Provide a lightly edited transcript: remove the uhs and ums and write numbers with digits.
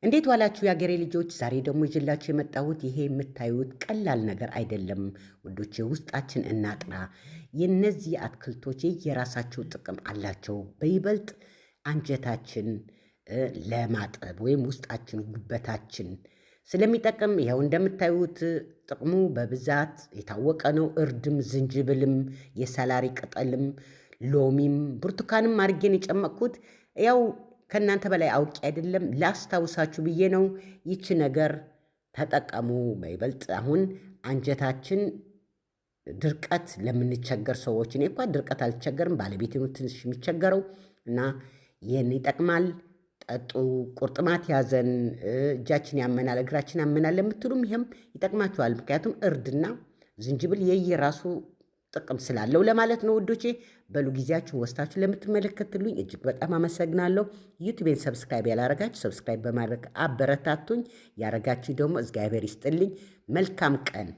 እንዴት ዋላችሁ የአገሬ ልጆች? ዛሬ ደግሞ ይዤላችሁ የመጣሁት ይሄ የምታዩት ቀላል ነገር አይደለም ውዶቼ። ውስጣችን እናጥራ። የነዚህ አትክልቶች የየራሳቸው ጥቅም አላቸው። በይበልጥ አንጀታችን ለማጠብ ወይም ውስጣችን ጉበታችን ስለሚጠቅም ይኸው እንደምታዩት ጥቅሙ በብዛት የታወቀ ነው። እርድም፣ ዝንጅብልም፣ የሰላሪ ቅጠልም፣ ሎሚም፣ ብርቱካንም አድርጌን የጨመቅኩት ያው ከእናንተ በላይ አውቄ አይደለም ላስታውሳችሁ ብዬ ነው። ይቺ ነገር ተጠቀሙ። በይበልጥ አሁን አንጀታችን ድርቀት ለምንቸገር ሰዎች፣ እኔ እንኳን ድርቀት አልቸገርም፣ ባለቤቴ ነው ትንሽ የሚቸገረው እና ይህን ይጠቅማል። ጠጡ። ቁርጥማት ያዘን፣ እጃችን ያመናል፣ እግራችን ያመናል ለምትሉም ይህም ይጠቅማችኋል። ምክንያቱም እርድና ዝንጅብል የየራሱ ጥቅም ስላለው ለማለት ነው ውዶቼ። በሉ ጊዜያችሁን ወስታችሁ ለምትመለከቱልኝ እጅግ በጣም አመሰግናለሁ። ዩቲዩቤን ሰብስክራይብ ያላረጋችሁ ሰብስክራይብ በማድረግ አበረታቱኝ። ያረጋችሁ ደግሞ እግዚአብሔር ይስጥልኝ። መልካም ቀን